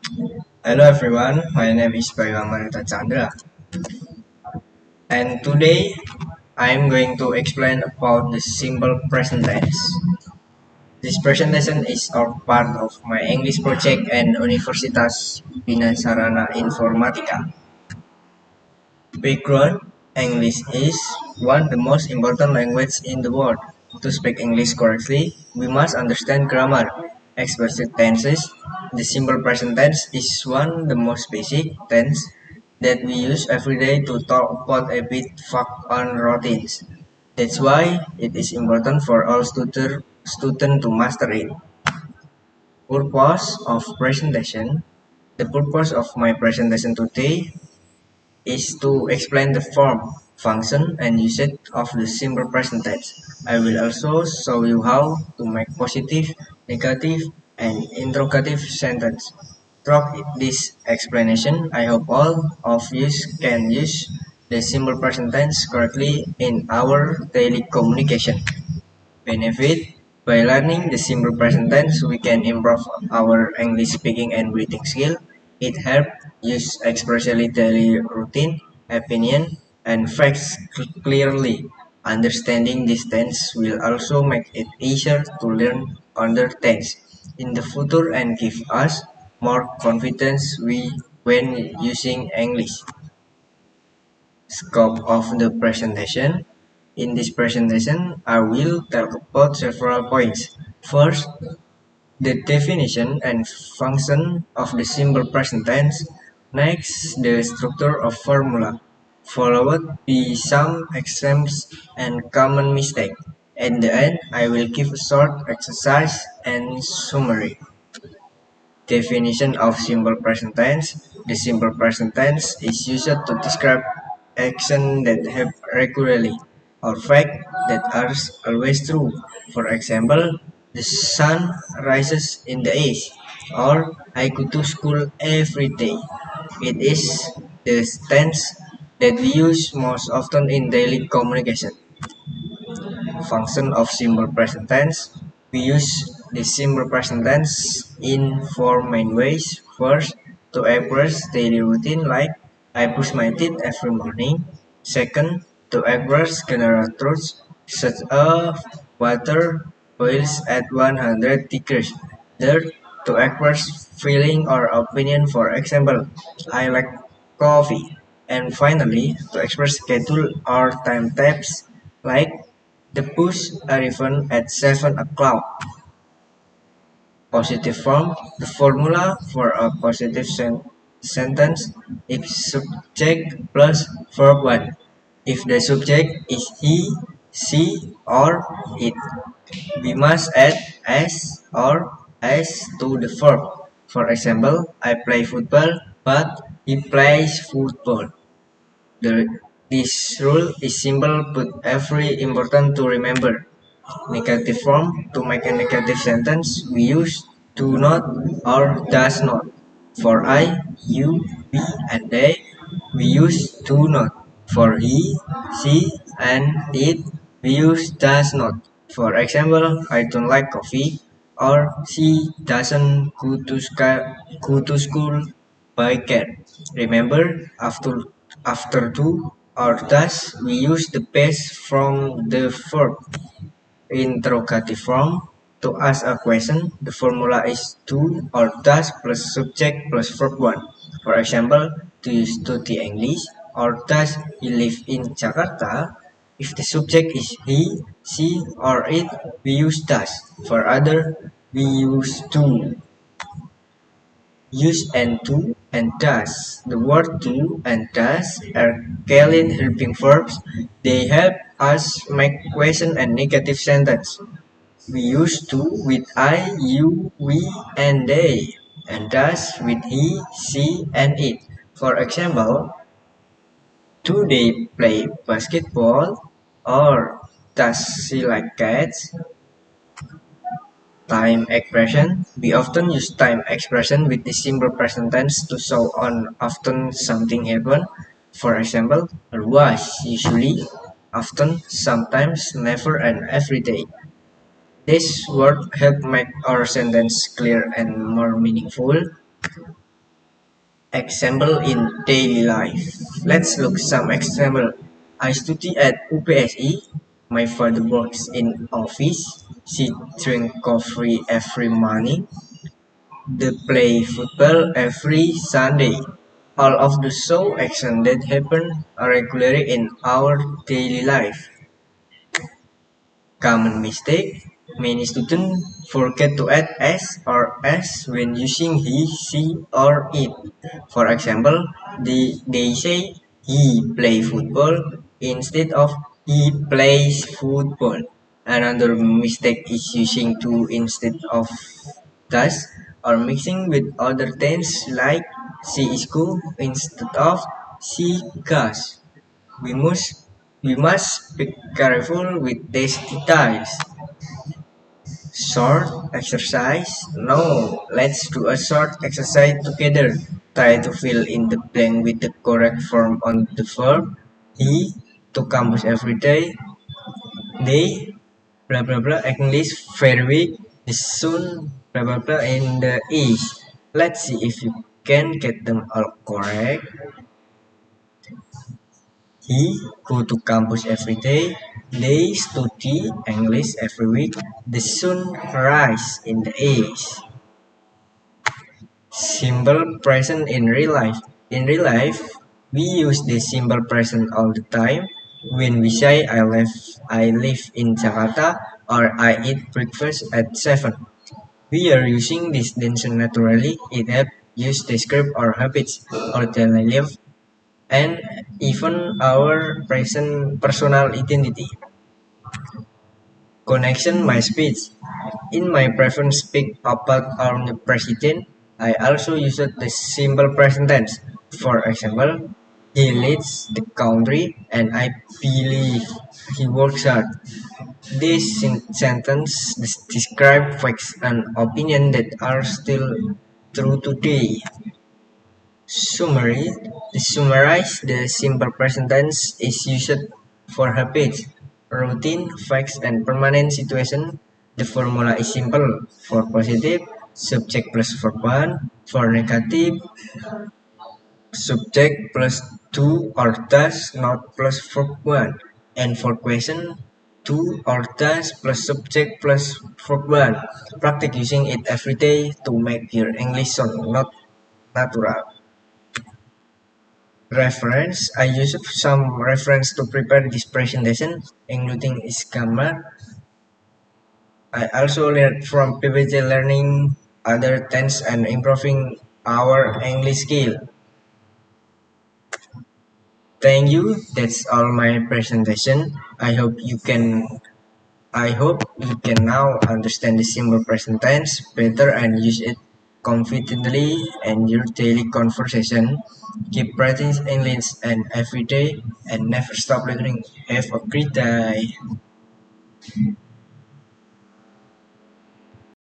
Hello everyone, my name is Bayu Amarita Chandra, and today I am going to explain about the simple present tense. This presentation is a part of my English project and Universitas Binasarana Informatika. Background: English is one of the most important languages in the world. To speak English correctly, we must understand grammar, expressive tenses. The simple present tense is one of the most basic tense that we use every day to talk about a bit fact on routines. That's why it is important for all student to master it. Purpose of presentation. The purpose of my presentation today is to explain the form, function, and usage of the simple present tense. I will also show you how to make positive, negative, and interrogative sentence. Through this explanation, I hope all of you can use the simple present tense correctly in our daily communication. Benefit: by learning the simple present tense, we can improve our English speaking and reading skill. It helps use especially daily routine, opinion, and facts clearly. Understanding this tense will also make it easier to learn other tense in the future and give us more confidence when using English. Scope of the presentation. In this presentation, I will talk about several points. First, the definition and function of the simple present tense. Next, the structure of formula, followed by some examples and common mistakes. At the end, I will give a short exercise and summary. Definition of simple present tense. The simple present tense is used to describe actions that happen regularly or facts that are always true. For example, the sun rises in the east, or I go to school every day. It is the tense that we use most often in daily communication. Function of simple present tense. We use the simple present tense in four main ways. First, to express daily routine like I brush my teeth every morning. Second, to express general truths such as water boils at 100 degrees. Third, to express feeling or opinion, for example, I like coffee. And finally, to express schedule or timetables like the bus arrived at 7 o'clock. Positive form. The formula for a positive sentence is subject plus verb 1. If the subject is he, she, or it, we must add s or s to the verb. For example, I play football, but he plays football. This rule is simple but very important to remember. Negative form. To make a negative sentence, we use do not or does not. For I, you, we, and they, we use do not. For he, she, and it, we use does not. For example, I don't like coffee, or she doesn't go to school by car. Remember, after do or does, we use the base from the verb. Interrogative form. To ask a question, the formula is do or does plus subject plus verb 1. For example, do you study English or does he live in Jakarta? If the subject is he, she, or it, we use does. For other, we use do. Use and do and does. The word do and does are Kalin helping verbs. They help us make question and negative sentence. We use to with I, you, we, and they, and does with he, she, and it. For example, do they play basketball or does she like cats? Time expression. We often use time expression with the simple present tense to show on often something happened. For example, was usually, often, sometimes, never, and every day. This word help make our sentence clear and more meaningful. Example in daily life. Let's look some example. I study at UPSI. My father works in office. She drink coffee every morning. They play football every Sunday. All of the show action that happen regularly in our daily life. Common mistake. Many students forget to add s or s when using he, she, or it. For example, they say he play football instead of he plays football. Another mistake is using to instead of does or mixing with other tense like she is cool instead of she goes. We must we must be careful with these details. Short exercise? No, let's do a short exercise together. Try to fill in the blank with the correct form on the verb. He to campus every day. They blah blah blah English very weak. The soon blah blah blah in the east. Let's see if you can get them all correct. He go to campus every day. They study English every week. The sun rise in the east. Simple present in real life. In real life, we use the simple present all the time. When we say I live in Jakarta or I eat breakfast at 7. We are using this tense naturally. It helps use describe our habits or daily life and even our present personal identity. Connection my speech. In my preferred speak about our new president, I also used the simple present tense. For example, he leads the country and I believe he works hard. This sentence describe facts and opinions that are still true today. Summary. To summarize, the simple present tense is used for habits, routine, facts, and permanent situation. The formula is simple. For positive, subject plus verb 1. For negative, subject plus 2 or does not plus verb 1. And for question, 2 or does plus subject plus verb 1. Practice using it every day to make your English sound not natural. Reference. I used some reference to prepare this presentation, including its grammar. I also learned from PPT learning other tense and improving our English skill. Thank you. That's all my presentation. I hope you can now understand the simple present tense better and use it confidently in your daily conversation. Keep practicing English and every day and never stop learning. Have a great day.